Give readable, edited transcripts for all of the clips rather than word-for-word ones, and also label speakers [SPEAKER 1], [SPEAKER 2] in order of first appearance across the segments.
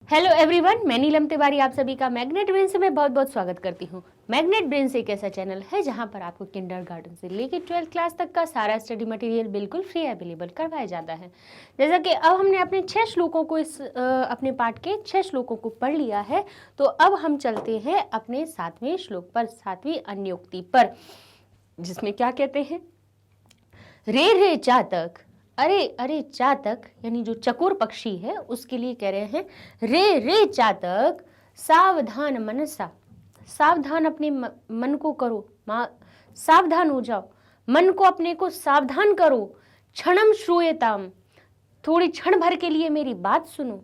[SPEAKER 1] Hello everyone, मैं नीलम तिवारी आप सभी का मैग्नेट ब्रेन से मैं बहुत बहुत स्वागत करती हूँ। मैग्नेट ब्रेन एक ऐसा चैनल है जहाँ पर आपको किंडरगार्टन से लेकर 12th क्लास तक का सारा स्टडी मटेरियल बिल्कुल फ्री अवेलेबल करवाया जाता है। जैसा कि अब हमने अपने 6 श्लोकों को अपने पाठ के 6 श्लोकों को पढ़ लिया है, तो अब हम चलते हैं अपने 7वें श्लोक पर, 7वीं अन्योक्ति पर, जिसमें क्या कहते हैं, रे रे चातक, अरे अरे चातक यानी जो चकोर पक्षी है उसके लिए कह रहे हैं, रे रे चातक सावधान मनसा, सावधान अपने मन को करो, सावधान हो जाओ, मन को अपने को सावधान करो, क्षणम श्रूयताम, थोड़ी क्षण भर के लिए मेरी बात सुनो।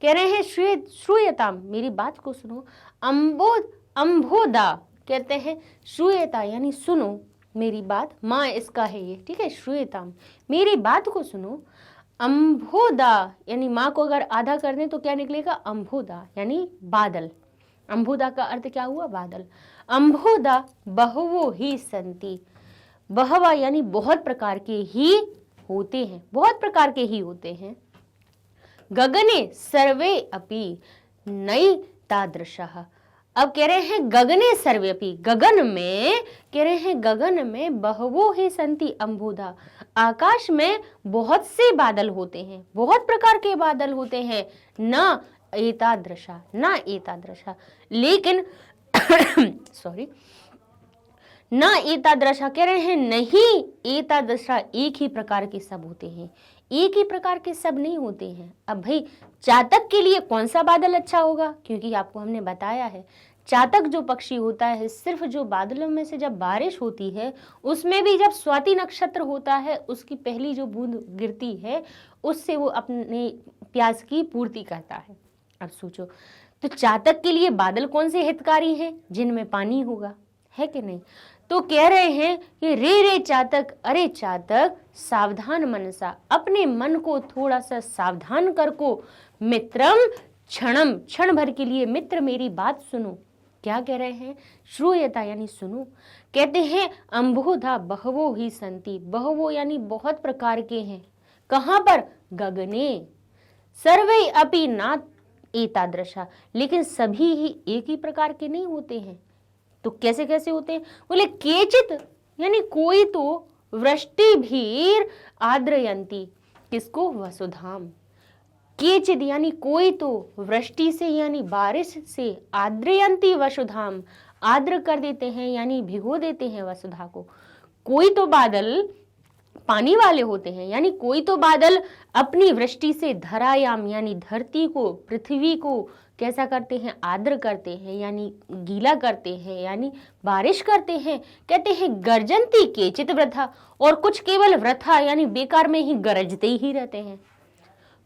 [SPEAKER 1] कह रहे हैं श्रूयताम, मेरी बात को सुनो। अम्बोदा कहते हैं श्रूयता यानी सुनो मेरी बात, माँ इसका है ये, ठीक है, श्रूयताम मेरी बात को सुनो। अम्बोदा यानी माँ को अगर आधा कर दें तो क्या निकलेगा, अम्बोदा यानी बादल। अम्बोदा का अर्थ क्या हुआ, बादल। अम्बोदा बहवो ही संति, बहवा यानी बहुत प्रकार के ही होते हैं, बहुत प्रकार के ही होते हैं। गगने सर्वे अपि नई तादृशः, अब कह रहे हैं गगने सर्वेपि, गगन में, कह रहे हैं गगन में बहवो ही संति अम्बुधा, आकाश में बहुत से बादल होते हैं, बहुत प्रकार के बादल होते हैं। न एतादृशा, न एतादृशा, लेकिन सॉरी, न एतादृशा, कह रहे हैं नहीं एतादृशा, एक ही प्रकार के सब होते हैं, एक ही प्रकार के सब नहीं होते हैं। अब भाई चातक के लिए कौन सा बादल अच्छा होगा, क्योंकि आपको हमने बताया है चातक जो पक्षी होता है, सिर्फ जो बादलों में से जब बारिश होती है, उसमें भी जब स्वाति नक्षत्र होता है, उसकी पहली जो बूंद गिरती है उससे वो अपने प्यास की पूर्ति करता है। अब सोचो, तो चातक के लिए बादल कौन से हितकारी हैं, जिनमें पानी होगा, है कि नहीं। तो कह रहे हैं कि रे रे चातक, अरे चातक सावधान मनसा, अपने मन को थोड़ा सा सावधान कर को, मित्रम क्षणम, क्षण भर के लिए मित्र मेरी बात सुनो। क्या कह रहे हैं, श्रूयता यानी सुनो। कहते हैं अम्बुधा बहवो ही संति, बहवो यानी बहुत प्रकार के हैं, कहां पर, गगने, सर्वे अपि ना एतादृशा, लेकिन सभी ही एक ही प्रकार के नहीं होते हैं। तो कैसे कैसे होते हैं, बोले केचित यानी कोई तो, वृष्टि भीर आद्रयंती, किसको, वसुधाम, केचिद यानी कोई तो, वृष्टि से यानी बारिश से, आद्रयंती वसुधाम, आद्र कर देते हैं यानी भिगो देते हैं वसुधा को। कोई तो बादल पानी वाले होते हैं, यानी कोई तो बादल अपनी वृष्टि से धरायाम यानी धरती को, पृथ्वी को कैसा करते हैं, आद्र करते हैं यानी गीला करते हैं, यानी बारिश करते हैं। कहते हैं गर्जंती केचित वृथा, और कुछ केवल वृथा यानी बेकार में ही गरजते ही रहते हैं।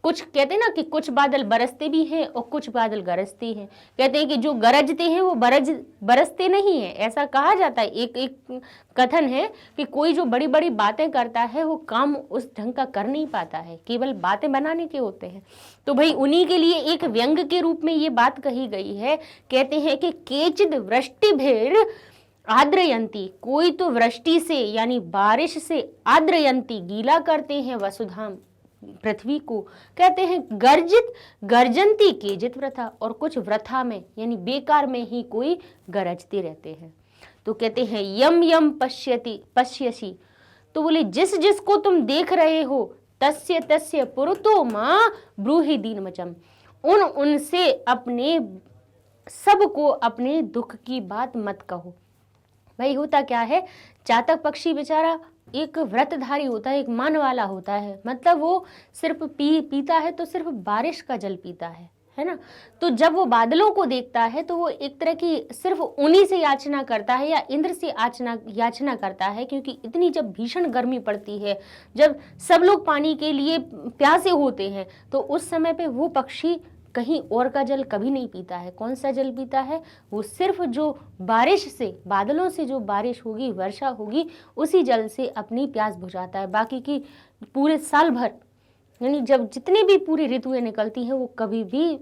[SPEAKER 1] कुछ कहते हैं ना कि कुछ बादल बरसते भी हैं और कुछ बादल गरजते हैं। कहते हैं कि जो गरजते हैं वो बरसते नहीं है, ऐसा कहा जाता है। एक कथन है कि कोई जो बड़ी बड़ी बातें करता है वो काम उस ढंग का कर नहीं पाता है, केवल बातें बनाने के होते हैं। तो भाई उन्हीं के लिए एक व्यंग के रूप में ये बात कही गई है। कहते हैं कि केचिद वृष्टि भेर आद्रयंती, कोई तो वृष्टि से यानी बारिश से, आद्रयंती गीला करते हैं, वसुधाम पृथ्वी को। कहते हैं गर्जंती केचित वृथा, और कुछ वृथा में यानी बेकार में ही कोई गरजते रहते हैं। तो कहते हैं यम यम पश्यसी, तो बोले जिस जिसको तुम देख रहे हो, तस्य तस्य पुरतो मां ब्रूहि दीनमचम, उनसे अपने सबको अपने दुख की बात मत कहो। भाई होता क्या है, चातक पक्षी बेचारा एक व्रतधारी होता है, एक मान वाला होता है, मतलब वो सिर्फ पीता है तो सिर्फ बारिश का जल पीता है ना। तो जब वो बादलों को देखता है तो वो एक तरह की सिर्फ उन्हीं से याचना करता है या इंद्र से याचना करता है, क्योंकि इतनी जब भीषण गर्मी पड़ती है, जब सब लोग पानी के लिए प्यासे होते हैं, तो उस समय पे वो पक्षी कहीं और का जल कभी नहीं पीता है। कौन सा जल पीता है, वो सिर्फ जो बारिश से, बादलों से जो बारिश होगी, वर्षा होगी, उसी जल से अपनी प्यास बुझाता है। बाकी की पूरे साल भर यानी जब जितनी भी पूरी ऋतुएं निकलती हैं वो कभी भी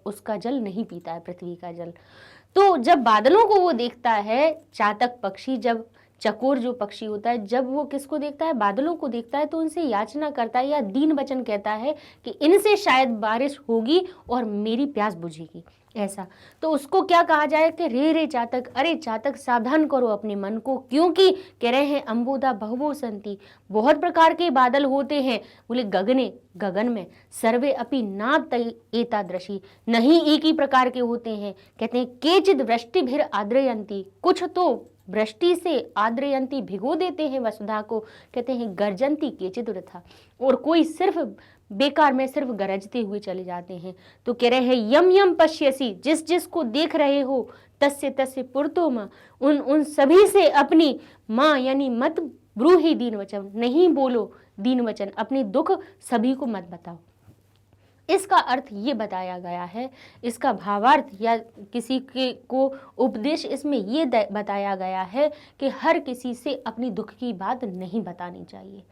[SPEAKER 1] उसका जल नहीं पीता है, पृथ्वी का जल। तो जब बादलों को वो देखता है चातक पक्षी, जब चकोर जो पक्षी होता है, जब वो किसको देखता है, बादलों को देखता है, तो उनसे याचना करता है या दीन वचन कहता है कि इनसे शायद बारिश होगी और मेरी प्यास बुझेगी, ऐसा। तो उसको क्या कहा जाए कि रे रे चातक, अरे चातक सावधान करो अपने मन को, क्योंकि कह रहे हैं अम्बोदा बहवो संति, बहुत प्रकार के बादल होते हैं। बोले गगने, गगन में, सर्वे अपि नाव एतादृशी, नहीं एक ही प्रकार के होते हैं। कहते हैं केचिद वृष्टि भिर आद्रयंती, कुछ तो वृष्टि से आद्रयंती भिगो देते हैं वसुधा को, कहते हैं गर्जंती केचिद वृथा, और कोई सिर्फ बेकार में सिर्फ गरजते हुए चले जाते हैं। तो कह रहे हैं यम यम पश्यसी, जिस जिस को देख रहे हो, तस्य तस्य पुरतो माँ, उन सभी से अपनी माँ यानी मत ब्रूहि दीन वचन, नहीं बोलो दीन वचन, अपनी दुख सभी को मत बताओ। इसका अर्थ ये बताया गया है, इसका भावार्थ या किसी के को उपदेश इसमें ये बताया गया है कि हर किसी से अपनी दुख की बात नहीं बतानी चाहिए।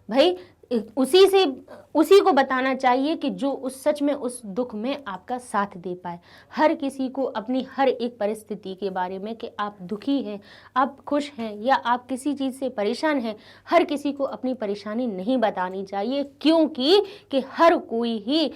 [SPEAKER 1] भाई उसी को बताना चाहिए कि जो उस सच में उस दुख में आपका साथ दे पाए। हर किसी को अपनी हर एक परिस्थिति के बारे में कि आप दुखी हैं, आप खुश हैं या आप किसी चीज़ से परेशान हैं, हर किसी को अपनी परेशानी नहीं बतानी चाहिए, क्योंकि कि हर कोई ही,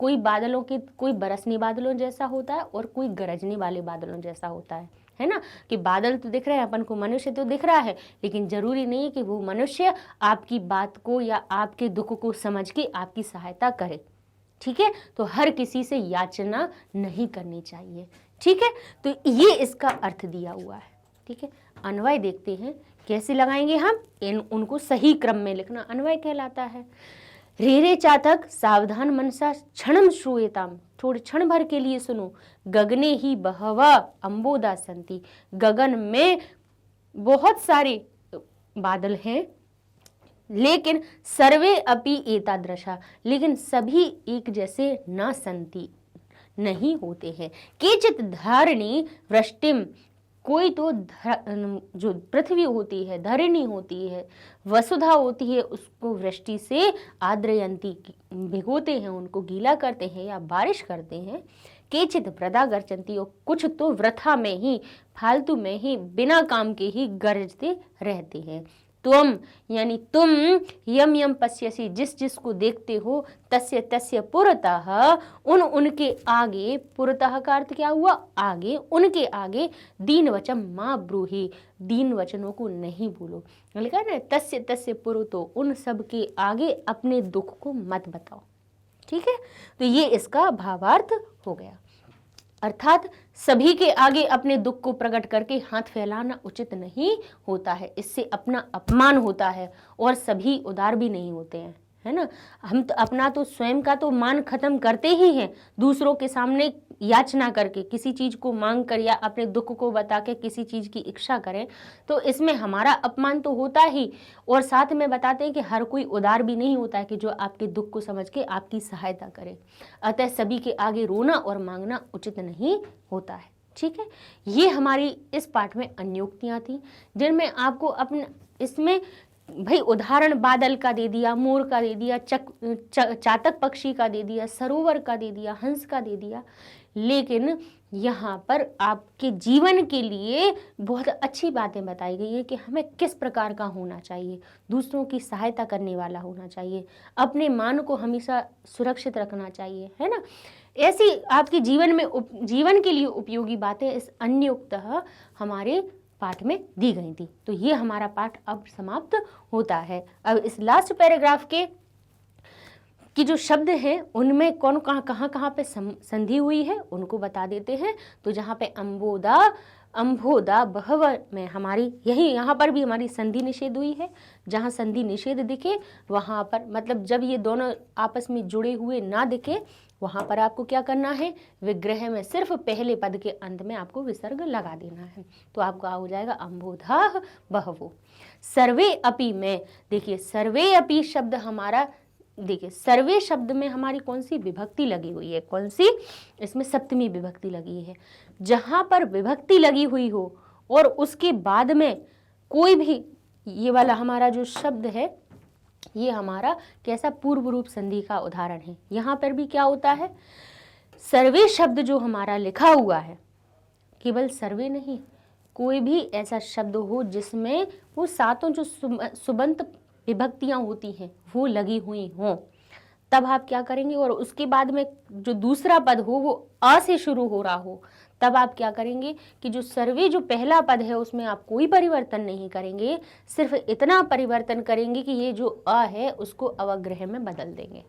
[SPEAKER 1] कोई बादलों के, कोई बरसने बादलों जैसा होता है और कोई गरजने वाले बादलों जैसा होता है ना। कि बादल तो दिख रहे हैं अपन को, मनुष्य तो दिख रहा है, लेकिन जरूरी नहीं है कि वो मनुष्य आपकी बात को या आपके दुख को समझ के आपकी सहायता करे। ठीक है, तो हर किसी से याचना नहीं करनी चाहिए। ठीक है, तो ये इसका अर्थ दिया हुआ है। ठीक है, अन्वय देखते हैं कैसे लगाएंगे हम, उनको सही क्रम में लिखना अन्वय कहलाता है। रे रे चातक सावधान मनसा क्षणम श्रूयताम, थोड़े क्षण भर के लिए सुनो, गगने ही बहवा अम्बोदा संति, गगन में बहुत सारे बादल हैं, लेकिन सर्वे अपि एतादृशा, लेकिन सभी एक जैसे न संति, नहीं होते हैं। केचित धारिणी वृष्टिम, कोई तो जो पृथ्वी होती है, धरणी होती है, वसुधा होती है, उसको वृष्टि से आद्रयंती, भिगोते हैं, उनको गीला करते हैं या बारिश करते हैं। केचित वृथा गर्जंती, और कुछ तो वृथा में ही, फालतू में ही, बिना काम के ही गरजते रहते हैं। त्वम यानी तुम, यम यम पश्यसी, जिस जिसको देखते हो, तस्य तस्य पुरतः, उनके आगे, पुरतः का अर्थ क्या हुआ, आगे, उनके आगे, दीन वचन माँ ब्रूहि, दीन वचनों को नहीं बोलो। लिखा ना तस्य तस्य पुरतो, उन सब के आगे अपने दुख को मत बताओ। ठीक है, तो ये इसका भावार्थ हो गया। अर्थात सभी के आगे अपने दुख को प्रकट करके हाथ फैलाना उचित नहीं होता है, इससे अपना अपमान होता है और सभी उदार भी नहीं होते हैं, है ना। हम तो अपना तो स्वयं का तो मान खत्म करते ही हैं, दूसरों के सामने याचना करके, किसी चीज को मांग कर या अपने दुख को बता के किसी चीज की इच्छा करें, तो इसमें हमारा अपमान तो होता ही, और साथ में बताते हैं कि हर कोई उदार भी नहीं होता है कि जो आपके दुख को समझ के आपकी सहायता करे। अतः सभी के आगे रोना और मांगना उचित नहीं होता है। ठीक है, ये हमारी इस पाठ में अन्योक्तियां थी, जिनमें आपको अपने इसमें भाई उदाहरण बादल का दे दिया, मोर का दे दिया, चातक पक्षी का दे दिया, सरोवर का दे दिया, हंस का दे दिया, लेकिन यहाँ पर आपके जीवन के लिए बहुत अच्छी बातें बताई गई हैं कि हमें किस प्रकार का होना चाहिए, दूसरों की सहायता करने वाला होना चाहिए, अपने मान को हमेशा सुरक्षित रखना चाहिए, है ना। ऐसी आपके जीवन में जीवन के लिए उपयोगी बातें इस अन्योक्तः हमारे पाठ में दी गई थी। तो ये हमारा पाठ अब समाप्त होता है। अब इस लास्ट पैराग्राफ के कि जो शब्द हैं उनमें कौन कहाँ पे संधि हुई है उनको बता देते हैं। तो जहाँ पे अम्भोदा बहव में हमारी यहाँ पर भी हमारी संधि निषेध हुई है। जहाँ संधि निषेध दिखे वहाँ पर, मतलब जब ये दोनों आपस में जुड़े हुए ना दिखे, वहाँ पर आपको क्या करना है, विग्रह में सिर्फ पहले पद के अंत में आपको विसर्ग लगा देना है। तो आपका हो जाएगा अम्बोधा बहवो। सर्वे अपि में, देखिए सर्वे अपि शब्द हमारा, देखिए सर्वे शब्द में हमारी कौन सी विभक्ति लगी हुई है, कौन सी, इसमें सप्तमी विभक्ति लगी है। जहाँ पर विभक्ति लगी हुई हो और उसके बाद में कोई भी, ये वाला हमारा जो शब्द है ये हमारा कैसा पूर्व रूप संधि का उदाहरण है। यहाँ पर भी क्या होता है, सर्वे शब्द जो हमारा लिखा हुआ है, केवल सर्वे नहीं, कोई भी ऐसा शब्द हो जिसमें वो सातों जो सुबंत विभक्तियां होती हैं वो लगी हुई हों, तब आप क्या करेंगे, और उसके बाद में जो दूसरा पद हो वो अ से शुरू हो रहा हो, तब आप क्या करेंगे कि जो सर्वे जो पहला पद है उसमें आप कोई परिवर्तन नहीं करेंगे, सिर्फ इतना परिवर्तन करेंगे कि ये जो अ है उसको अवग्रह में बदल देंगे।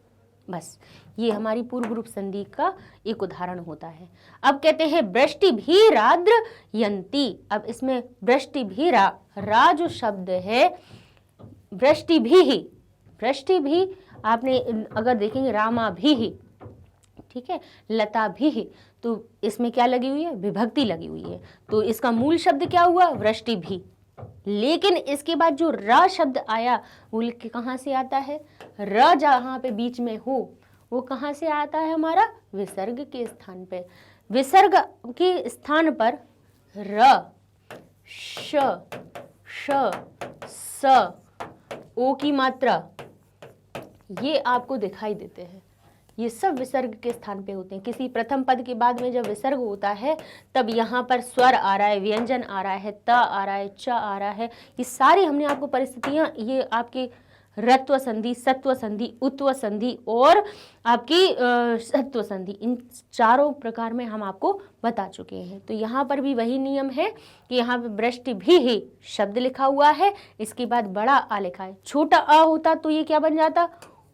[SPEAKER 1] बस ये हमारी पूर्व रूप संधि का एक उदाहरण होता है। अब कहते हैं वृष्टि भी राद्र यंती। अब इसमें वृष्टि भी रा जो शब्द है, वृष्टि भी आपने अगर देखेंगे रामा भी ही, ठीक है, लता भी ही, तो इसमें क्या लगी हुई है, विभक्ति लगी हुई है, तो इसका मूल शब्द क्या हुआ, वृष्टि भी। लेकिन इसके बाद जो र शब्द आया वो कहाँ से आता है, र जहाँ पे बीच में हो वो कहाँ से आता है, हमारा विसर्ग के स्थान पे। विसर्ग के स्थान पर र, श, श, स, ओ की मात्रा ये आपको दिखाई देते हैं। ये सब विसर्ग के स्थान पे होते हैं। किसी प्रथम पद के बाद में जब विसर्ग होता है तब यहाँ पर स्वर आ रहा है, व्यंजन आ रहा है, त आ रहा है, च आ रहा है, ये सारी हमने आपको परिस्थितियां, ये आपके रत्व संधि, सत्व संधि, उत्व संधि और आपकी सत्व संधि, इन चारों प्रकार में हम आपको बता चुके हैं। तो यहाँ पर भी वही नियम है कि यहाँ पे वृष्टि भी ही शब्द लिखा हुआ है, इसके बाद बड़ा आ लिखा है। छोटा अ होता तो ये क्या बन जाता,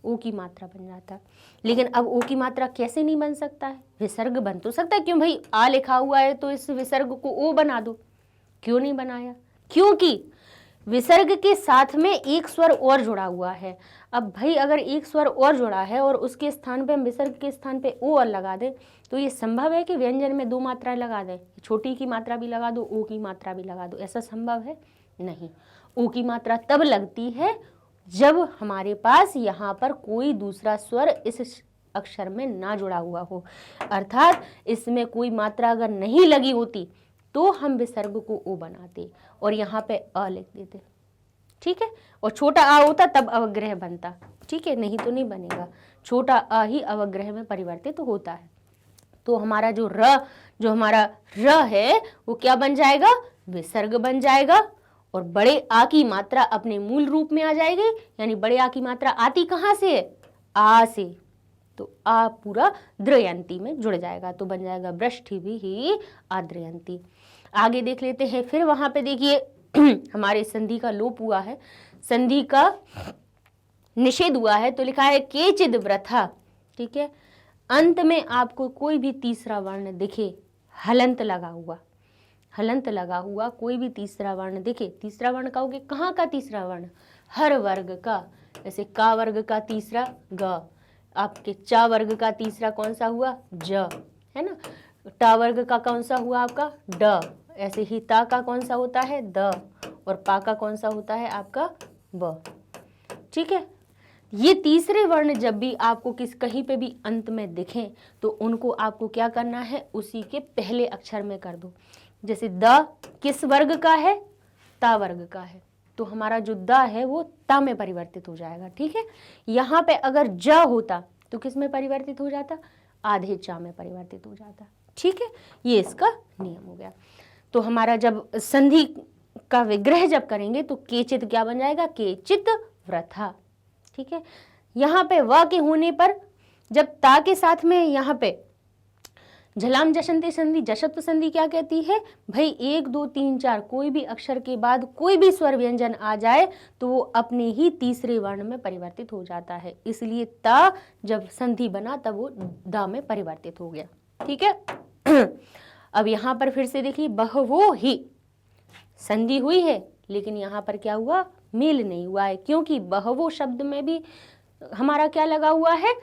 [SPEAKER 1] ओ की मात्रा बन जाता। लेकिन अब ओ की मात्रा कैसे नहीं बन सकता है, विसर्ग बन तो सकता है, क्यों भाई आ लिखा हुआ है तो इस विसर्ग को ओ बना दो, क्यों नहीं बनाया, क्योंकि विसर्ग के साथ में एक स्वर और जुड़ा हुआ है। अब भाई अगर एक स्वर और जुड़ा है और उसके स्थान पे हम विसर्ग के स्थान पे ओ और लगा दें तो ये संभव है कि व्यंजन में दो मात्राएं लगा दें, छोटी की मात्रा भी लगा दो, ओ की मात्रा भी लगा दो, ऐसा संभव है नहीं। ओ की मात्रा तब लगती है जब हमारे पास यहाँ पर कोई दूसरा स्वर इस अक्षर में ना जुड़ा हुआ हो, अर्थात इसमें कोई मात्रा अगर नहीं लगी होती तो हम विसर्ग को ओ बनाते और यहाँ पे अ लिख देते, ठीक है, और छोटा आ होता तब अवग्रह बनता, ठीक है, नहीं तो नहीं बनेगा, छोटा अ ही अवग्रह में परिवर्तित होता है। तो हमारा जो हमारा र है वो क्या बन जाएगा, विसर्ग बन जाएगा और बड़े आ की मात्रा अपने मूल रूप में आ जाएगी। यानी बड़े आ की मात्रा आती कहाँ से है, आ से, तो आ पूरा द्रयंती में जुड़ जाएगा, तो बन जाएगा वृष्टि भी ही आद्रयंती। आगे देख लेते हैं, फिर वहां पे देखिए हमारे संधि का लोप हुआ है, संधि का निषेध हुआ है, तो लिखा है केचिद वृथा, ठीक है, अंत में आपको कोई भी तीसरा वर्ण दिखे, हलंत लगा हुआ, हलंत लगा हुआ कोई भी तीसरा वर्ण दिखे, तीसरा वर्ण कहोगे कहाँ का तीसरा वर्ण, हर वर्ग का, जैसे का वर्ग का तीसरा ग, आपके चा वर्ग का तीसरा कौन सा हुआ, ज, है ना, टा वर्ग का कौन सा हुआ आपका ड, ऐसे ही ता का कौन सा होता है द, और पा का कौन सा होता है आपका ब, ठीक है। ये तीसरे वर्ण जब भी आपको कहीं पे भी अंत में दिखें तो उनको आपको क्या करना है, उसी के पहले अक्षर में कर दो। जैसे द किस वर्ग का है, ता वर्ग का है, तो हमारा जो द है वो ता में परिवर्तित हो जाएगा, ठीक है। यहाँ पे अगर ज होता तो किस में परिवर्तित हो जाता, आधे चा में परिवर्तित हो जाता, ठीक है, ये इसका नियम हो गया। तो हमारा जब संधि का विग्रह जब करेंगे तो केचित क्या बन जाएगा, केचित वृथा, ठीक है। यहाँ पे व के होने पर जब ता के साथ में यहाँ पे झलाम जशंती संधि, जशत्व संधि क्या कहती है, भाई 1 2 3 4 कोई भी अक्षर के बाद कोई भी स्वर व्यंजन आ जाए तो वो अपने ही तीसरे वर्ण में परिवर्तित हो जाता है, इसलिए ता जब संधि बना तब वो दा में परिवर्तित हो गया, ठीक है। अब यहाँ पर फिर से देखिए, बहवो ही संधि हुई है लेकिन यहाँ पर क्या हुआ, मेल नहीं हुआ है, क्योंकि बहवो शब्द में भी हमारा क्या लगा हुआ है,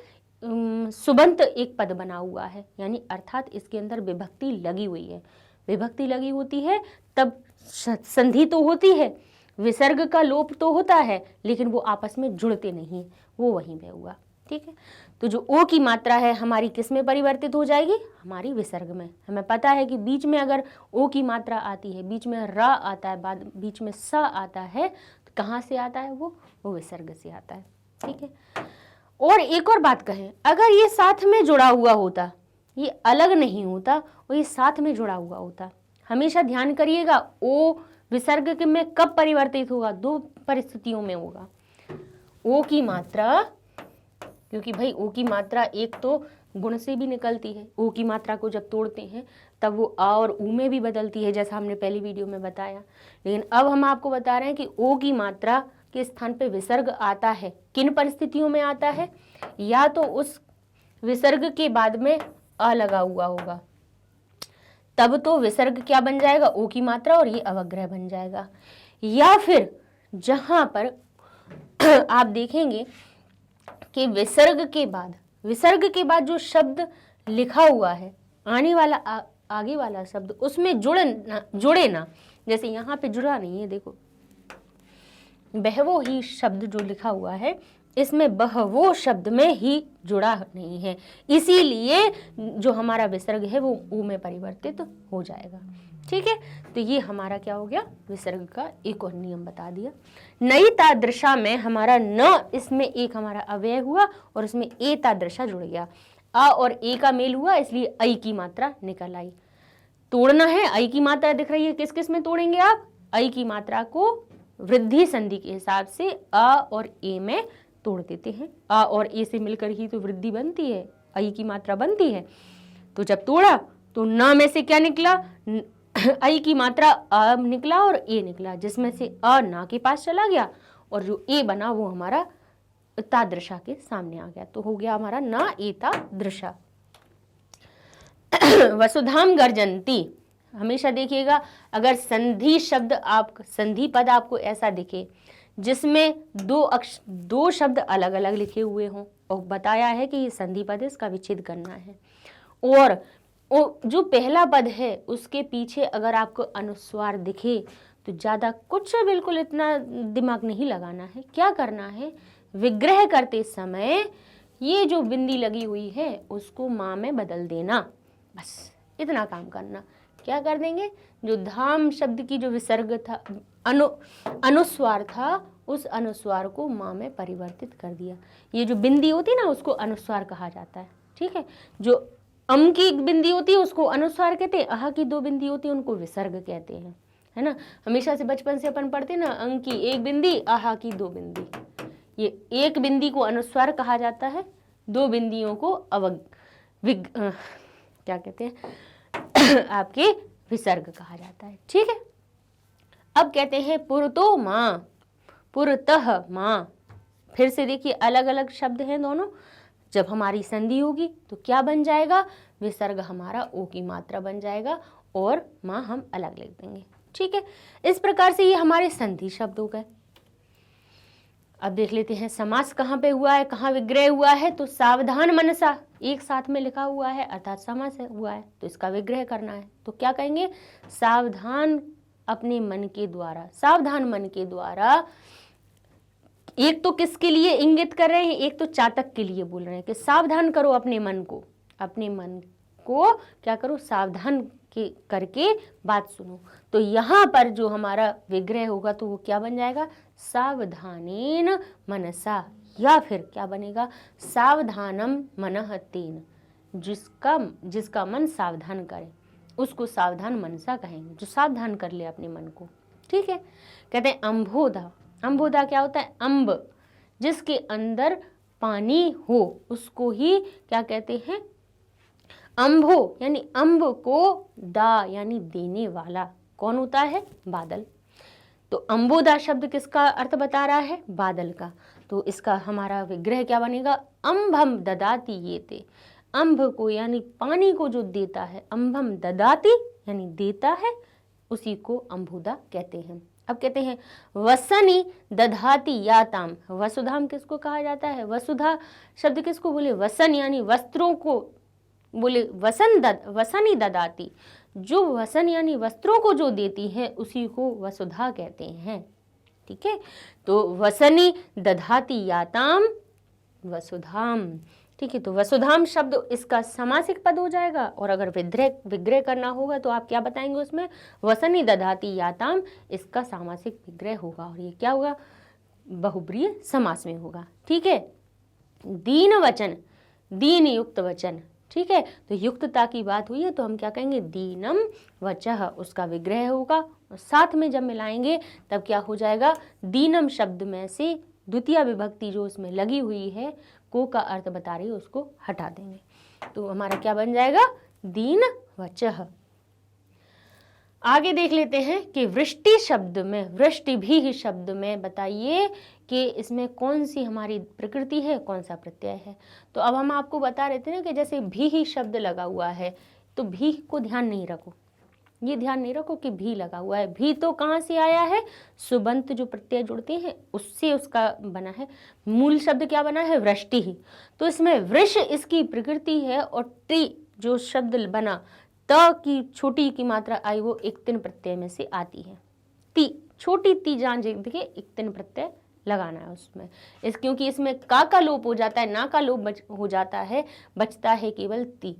[SPEAKER 1] सुबंत एक पद बना हुआ है, यानी अर्थात इसके अंदर विभक्ति लगी हुई है। विभक्ति लगी होती है तब संधि तो होती है, विसर्ग का लोप तो होता है, लेकिन वो आपस में जुड़ते नहीं, वो वहीं पे हुआ, ठीक है। तो जो ओ की मात्रा है हमारी किस में परिवर्तित हो जाएगी, हमारी विसर्ग में। हमें पता है कि बीच में अगर ओ की मात्रा आती है, बीच में रा आता है, बाद बीच में स आता है, तो कहाँ से आता है वो विसर्ग से आता है, ठीक है। और एक और बात कहें, अगर ये साथ में जुड़ा हुआ होता, ये अलग नहीं होता और ये साथ में जुड़ा हुआ होता, हमेशा ध्यान करिएगा, ओ विसर्ग के में कब परिवर्तित होगा? दो परिस्थितियों में होगा। ओ की मात्रा, क्योंकि भाई ओ की मात्रा एक तो गुण से भी निकलती है, ओ की मात्रा को जब तोड़ते हैं तब वो आ और ऊ में भी बदलती है, जैसा हमने पहली वीडियो में बताया। लेकिन अब हम आपको बता रहे हैं कि ओ की मात्रा के स्थान पे विसर्ग आता है, किन परिस्थितियों में आता है? या तो उस विसर्ग के बाद में अ लगा हुआ होगा, तब तो विसर्ग क्या बन जाएगा? ओ की मात्रा, और ये अवग्रह बन जाएगा। या फिर जहां पर आप देखेंगे कि विसर्ग के बाद जो शब्द लिखा हुआ है, आने वाला आगे वाला शब्द उसमें जुड़े ना, जैसे यहाँ पे जुड़ा नहीं है, देखो बहवो ही शब्द जो लिखा हुआ है इसमें बहवो शब्द में ही जुड़ा नहीं है, इसीलिए जो हमारा विसर्ग है वो ऊ में परिवर्तित हो जाएगा। ठीक है, तो ये हमारा क्या हो गया? विसर्ग का एक और नियम बता दिया। नई तादृशा में हमारा न, इसमें एक हमारा अव्यय हुआ और इसमें ए तादृशा जुड़ गया, आ और ए का मेल हुआ, इसलिए आई की मात्रा निकल आई। तोड़ना है, आई की मात्रा दिख रही है, किस किस में तोड़ेंगे आप? आई की मात्रा को वृद्धि संधि के हिसाब से आ और ए में तोड़ देते हैं। आ और ए से मिलकर ही तो वृद्धि बनती है, आई की मात्रा बनती है। तो जब तोड़ा तो न में से क्या निकला? आई की मात्रा अ निकला और ए निकला, जिसमें से अ ना के पास चला गया और जो ए बना वो हमारा तादृशा के सामने आ गया, तो हो गया हमारा ना एता दृशा। वसुधाम गर्जंती, हमेशा देखिएगा अगर संधि शब्द संधि पद आपको ऐसा दिखे जिसमें दो शब्द अलग अलग लिखे हुए हों और बताया है कि ये संधि पद है, इसका विच्छेद करना है, और जो पहला पद है उसके पीछे अगर आपको अनुस्वार दिखे तो ज़्यादा कुछ बिल्कुल इतना दिमाग नहीं लगाना है। क्या करना है? विग्रह करते समय ये जो बिंदी लगी हुई है उसको माँ में बदल देना, बस इतना काम करना। क्या कर देंगे? जो धाम शब्द की जो विसर्ग था, अनुस्वार था, उस अनुस्वार को माँ में परिवर्तित कर दिया। ये जो बिंदी होती है ना उसको अनुस्वार कहा जाता है। ठीक है, जो अम की एक बिंदी होती है उसको अनुस्वार कहते हैं, अहा की दो बिंदी होती है उनको विसर्ग कहते हैं, है ना। हमेशा से बचपन से अपन पढ़ते ना, अंग की एक बिंदी, आहा की दो बिंदी। ये एक बिंदी को अनुस्वार कहा जाता है, दो बिंदियों को क्या कहते हैं आपके विसर्ग कहा जाता है। ठीक है, अब कहते हैं पुरतो माँ, पुरतः माँ। फिर से देखिए अलग अलग शब्द हैं दोनों। जब हमारी संधि होगी तो क्या बन जाएगा? विसर्ग हमारा ओ की मात्रा बन जाएगा और माँ हम अलग लिख देंगे। ठीक है, इस प्रकार से ये हमारे संधि शब्द हो गए। अब देख लेते हैं समास कहाँ पे हुआ है, कहाँ विग्रह हुआ है। तो सावधान मनसा एक साथ में लिखा हुआ है अर्थात समास हुआ है, तो इसका विग्रह करना है। तो क्या कहेंगे? सावधान अपने मन के द्वारा, सावधान मन के द्वारा। एक तो किसके लिए इंगित कर रहे हैं? एक तो चातक के लिए बोल रहे हैं कि सावधान करो अपने मन को, अपने मन को क्या करो? सावधान के करके बात सुनो। तो यहाँ पर जो हमारा विग्रह होगा तो वो क्या बन जाएगा? सावधानेन मनसा, या फिर क्या बनेगा? सावधानम मनः तेन, जिसका मन सावधान करे उसको सावधान मनसा कहेंगे, जो सावधान कर ले अपने मन को। ठीक है, कहते हैं अम्भोधा। अम्भोधा क्या होता है? अम्ब, जिसके अंदर पानी हो उसको ही क्या कहते हैं? अम्भो, यानी अम्ब को दा यानी देने वाला कौन होता है? बादल। तो अम्बोदा शब्द किसका अर्थ बता रहा है? बादल का। तो इसका हमारा विग्रह क्या बनेगा? अम्भम ददाती ये ते, अम्भ को यानी पानी को जो देता है, अम्भम ददाती यानी देता है, उसी को अम्बुदा कहते हैं। अब कहते हैं वसनी दधाती याताम। वसुधाम किसको कहा जाता है? वसुधा शब्द किसको बोले? वसन यानी वस्त्रों को बोले, वसनी ददाती, जो वसन यानी वस्त्रों को जो देती है उसी को वसुधा कहते हैं। ठीक है, तो वसनी दधाती याताम वसुधाम। ठीक है, तो वसुधाम शब्द इसका समासिक पद हो जाएगा, और अगर विग्रह करना होगा तो आप क्या बताएंगे उसमें? वसनी दधाती याताम, इसका सामासिक विग्रह होगा, और ये क्या होगा? बहुब्रीहि समास में होगा। ठीक है, दीन वचन, दीन युक्त वचन। ठीक है, तो युक्तता की बात हुई है तो हम क्या कहेंगे, दीनम वचः, उसका विग्रह होगा और साथ में जब मिलाएंगे तब क्या हो जाएगा, दीनम शब्द में से द्वितीय विभक्ति जो उसमें लगी हुई है को का अर्थ बता रही है उसको हटा देंगे, तो हमारा क्या बन जाएगा, दीन वचः। आगे देख लेते हैं कि वृष्टि शब्द में, वृष्टि भी शब्द में बताइए कि इसमें कौन सी हमारी प्रकृति है, कौन सा प्रत्यय है। तो अब हम आपको बता रहे थे ना कि जैसे भी ही शब्द लगा हुआ है तो भी को ध्यान नहीं रखो, ये ध्यान नहीं रखो कि भी लगा हुआ है, भी तो कहाँ से आया है, सुबंत जो प्रत्यय जुड़ते हैं उससे उसका बना है, मूल शब्द क्या बना है, वृष्टि ही। तो इसमें वृष इसकी प्रकृति है और टी जो शब्द बना, त की छोटी की मात्रा आई वो एक तिन प्रत्यय में से आती है, ती छोटी ती जान देखिए एक तिन प्रत्यय लगाना है उसमें, इस क्योंकि इसमें का लोप हो जाता है, ना का लोप हो जाता है, बचता है केवल ती।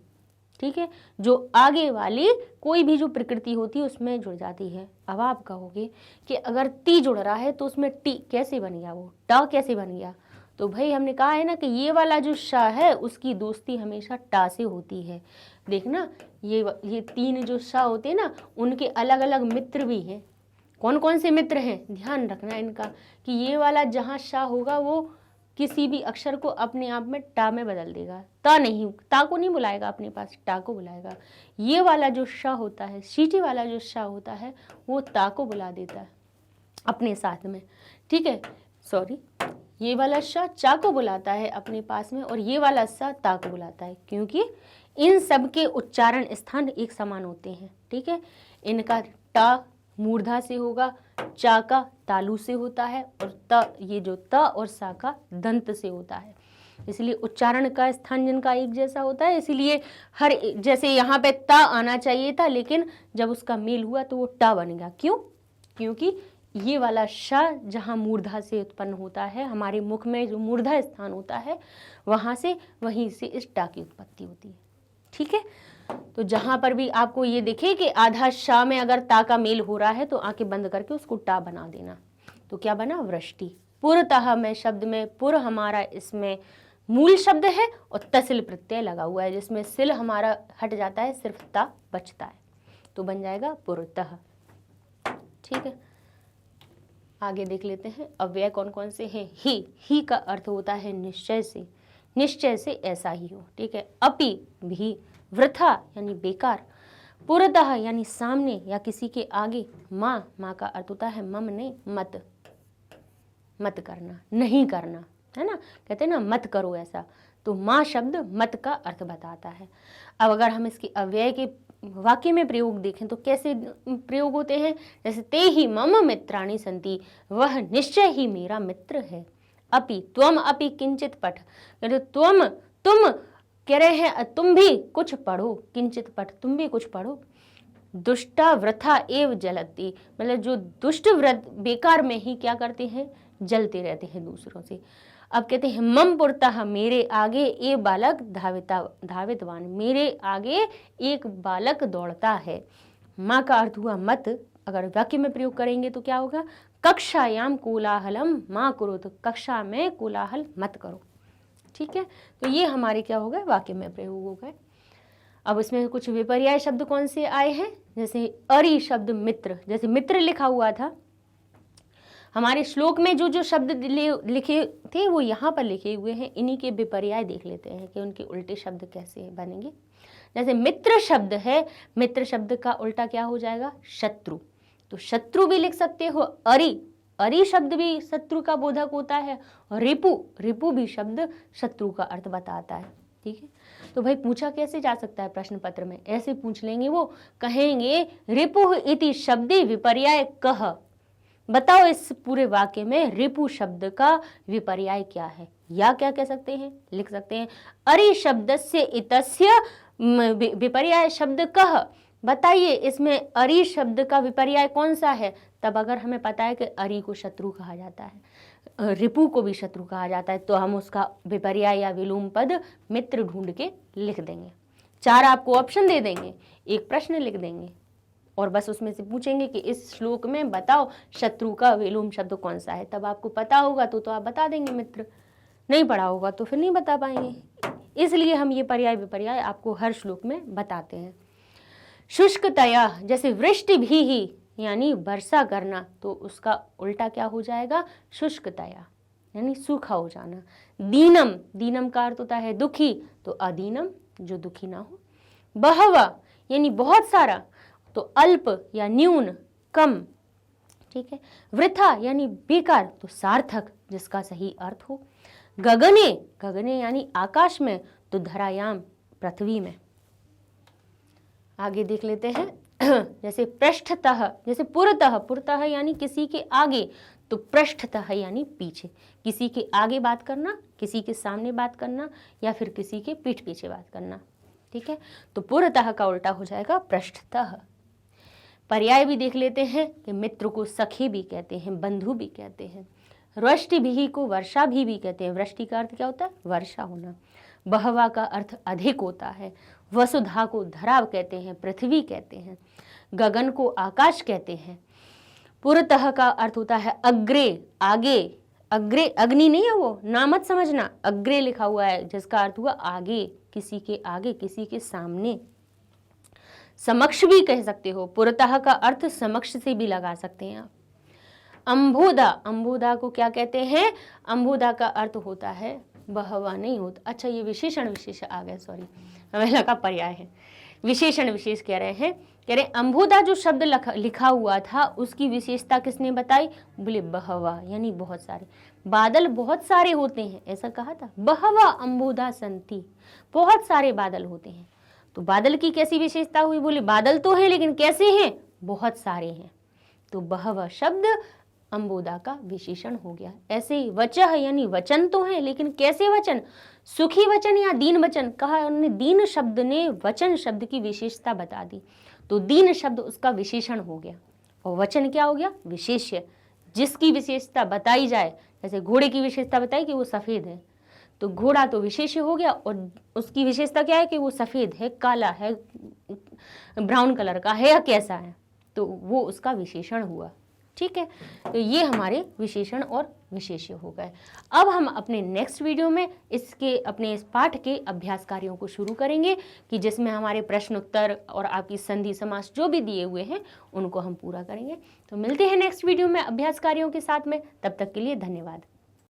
[SPEAKER 1] ठीक है, जो आगे वाली कोई भी जो प्रकृति होती है उसमें जुड़ जाती है। अब आप कहोगे कि अगर ती जुड़ रहा है तो उसमें टी कैसे बन गया, वो टा कैसे बन गया, तो भाई हमने कहा है ना कि ये वाला जो शा है उसकी दोस्ती हमेशा टा से होती है। देखना ये तीन जो शा होते हैं ना उनके अलग अलग मित्र भी हैं। कौन कौन से मित्र हैं, ध्यान रखना इनका, कि ये वाला जहाँ शा होगा वो किसी भी अक्षर को अपने आप में टा में बदल देगा, ता नहीं, ता को नहीं बुलाएगा अपने पास, टा को बुलाएगा। ये वाला जो शा होता है, सीटी वाला जो शा होता है वो ता को बुला देता है अपने साथ में। ठीक है, सॉरी, ये वाला शा चा को बुलाता है अपने पास में और ये वाला सा ता को बुलाता है, क्योंकि इन सब के उच्चारण स्थान एक समान होते हैं। ठीक है, इनका टा मूर्धा से होगा, चा का तालु से होता है और त ये जो त और सा का दंत से होता है, इसलिए उच्चारण का स्थान जिनका एक जैसा होता है, इसीलिए हर जैसे यहाँ पे ता आना चाहिए था लेकिन जब उसका मेल हुआ तो वो टा बन गया। क्यों, क्योंकि ये वाला श जहाँ मूर्धा से उत्पन्न होता है, हमारे मुख में जो मूर्धा स्थान होता है वहाँ से वहीं से इस टा की उत्पत्ति होती है। ठीक है, तो जहां पर भी आपको ये दिखे कि आधा शा में अगर ता का मेल हो रहा है तो आंखें बंद करके उसको टा बना देना। तो क्या बना, वृष्टि। पुरतः में शब्द में पुर हमारा इसमें मूल शब्द है और तसिल प्रत्यय लगा हुआ है, जिसमें सिल हमारा हट जाता है, सिर्फ ता बचता है, तो बन जाएगा पुरतः। ठीक है, आगे देख लेते हैं अव्यय कौन कौन से हैं। ही का अर्थ होता है निश्चय से, निश्चय से ऐसा ही हो। ठीक है, अपि भी, वृथा यानी बेकार, पुरतः यानी सामने या किसी के आगे, माँ का अर्थ होता है मम ने मत, मत करना, नहीं करना, है ना, कहते हैं ना मत करो ऐसा, तो माँ शब्द मत का अर्थ बताता है। अब अगर हम इसके अव्यय के वाक्य में प्रयोग देखें तो कैसे प्रयोग होते हैं, जैसे ते ही मम मित्राणि सन्ति, वह निश्चय ही मेरा मित्र है। अपि त्वम अपि किंचित पठ, तुम कह रहे हैं तुम भी कुछ पढ़ो, किंचित पठ तुम भी कुछ पढ़ो। दुष्टा वृथा एव जलती, मतलब जो दुष्ट व्रत बेकार में ही क्या करते हैं, जलते रहते हैं दूसरों से। अब कहते हैं मम पुरतः, मेरे आगे ए बालक धावितवान, मेरे आगे एक बालक दौड़ता है। माँ का अर्थ हुआ मत, अगर वाक्य में प्रयोग करेंगे तो क्या होगा, कक्षायाम कोलाहलम माँ करो, तो कक्षा में कोलाहल मत करो। ठीक है, तो ये हमारे क्या हो गए, वाक्य में प्रयोग हो गए। अब इसमें कुछ विपर्याय शब्द कौन से आए हैं, जैसे अरि शब्द मित्र, जैसे मित्र लिखा हुआ था हमारे श्लोक में, जो जो शब्द लिखे थे वो यहाँ पर लिखे हुए हैं, इन्हीं के विपर्याय देख लेते हैं कि उनके उल्टे शब्द कैसे बनेंगे। जैसे मित्र शब्द है, मित्र शब्द का उल्टा क्या हो जाएगा, शत्रु, तो शत्रु भी लिख सकते हो। अरि शब्द भी शत्रु का बोधक होता है, और रिपु भी शब्द शत्रु का अर्थ बताता है। ठीक है, तो भाई पूछा कैसे जा सकता है प्रश्न पत्र में, ऐसे पूछ लेंगे, वो कहेंगे रिपु इति शब्दे विपर्याय कह, बताओ इस पूरे वाक्य में रिपु शब्द का विपर्याय क्या है, या क्या कह सकते हैं, लिख सकते हैं अरि शब्द से इतस्य विपर्याय शब्द कह, बताइए इसमें अरि शब्द का विपर्याय कौन सा है। तब अगर हमें पता है कि अरि को शत्रु कहा जाता है, रिपु को भी शत्रु कहा जाता है, तो हम उसका विपर्याय या विलोम पद मित्र ढूंढ के लिख देंगे। 4 आपको ऑप्शन दे देंगे, एक प्रश्न लिख देंगे और बस उसमें से पूछेंगे कि इस श्लोक में बताओ शत्रु का विलोम शब्द कौन सा है। तब आपको पता होगा तो आप बता देंगे मित्र, नहीं पढ़ा होगा तो फिर नहीं बता पाएंगे। इसलिए हम ये पर्याय विपर्याय आपको हर श्लोक में बताते हैं। शुष्कतया, जैसे वृष्टि भी ही यानी वर्षा करना, तो उसका उल्टा क्या हो जाएगा? शुष्कतया यानी सूखा हो जाना। दीनम, दीनम का अर्थ होता है दुखी, तो अदीनम जो दुखी ना हो। बहवा यानी बहुत सारा, तो अल्प या न्यून, कम, ठीक है। वृथा यानी बेकार, तो सार्थक जिसका सही अर्थ हो। गगने, गगने यानी आकाश में, तो धरायाम पृथ्वी में। आगे देख लेते हैं जैसे पृष्ठतः, जैसे पुरतः, पुरतः यानी किसी के आगे, तो पृष्ठतः यानी पीछे, किसी के आगे बात करना, किसी के सामने बात करना, या फिर किसी के पीठ पीछे बात करना, ठीक है। तो पुरतः का उल्टा हो जाएगा पृष्ठतः। पर्याय भी देख लेते हैं कि मित्र को सखी भी कहते हैं, बंधु भी कहते हैं। वृष्टि भी को वर्षा भी कहते हैं। वृष्टि का अर्थ क्या होता है? वर्षा होना। बहवा का अर्थ अधिक होता है। वसुधा को धरा कहते हैं, पृथ्वी कहते हैं। गगन को आकाश कहते हैं। पुरतः का अर्थ होता है अग्रे, आगे। अग्रे अग्नि नहीं है वो, ना मत समझना, अग्रे लिखा हुआ है जिसका अर्थ हुआ आगे, किसी के आगे, किसी के सामने। समक्ष भी कह सकते हो, पुरतः का अर्थ समक्ष से भी लगा सकते हैं आप। अंबोदा, अंबोदा को क्या कहते हैं? अंबोदा का अर्थ होता है बहवा नहीं होता। अच्छा ये विशेषण विशेष आ गया, सॉरी हमें लगा पर्याय है। विशेषण विशेष कह रहे हैं, कह रहे अंबोदा जो शब्द लिखा हुआ था उसकी विशेषता किसने बताई? बोले बहवा यानी बहुत सारे। बादल बहुत सारे होते हैं ऐसा कहा था, बहवा अंबोदा संति, बहुत सारे बादल होते हैं। तो बादल की कैसी विशेषता हुई? बोले बादल तो हैं लेकिन कैसे हैं? बहुत सारे हैं। तो बहवा शब्द अंबोदा का विशेषण हो गया। ऐसे ही वचः यानी वचन तो है लेकिन कैसे वचन? सुखी वचन या दीन वचन? कहा उन्होंने दीन शब्द ने वचन शब्द की विशेषता बता दी, तो दीन शब्द उसका विशेषण हो गया और वचन क्या हो गया? विशेष्य, जिसकी विशेषता बताई जाए। जैसे घोड़े की विशेषता बताई कि वो सफेद है, तो घोड़ा तो विशेष्य हो गया और उसकी विशेषता क्या है कि वो सफेद है, काला है, ब्राउन कलर का है या कैसा है, तो वो उसका विशेषण हुआ। ठीक है, तो ये हमारे विशेषण और विशेष्य हो गए। अब हम अपने नेक्स्ट वीडियो में अपने इस पाठ के अभ्यास कार्यों को शुरू करेंगे कि जिसमें हमारे प्रश्न उत्तर और आपकी संधि समास जो भी दिए हुए हैं उनको हम पूरा करेंगे। तो मिलते हैं नेक्स्ट वीडियो में अभ्यास कार्यों के साथ में, तब तक के लिए धन्यवाद।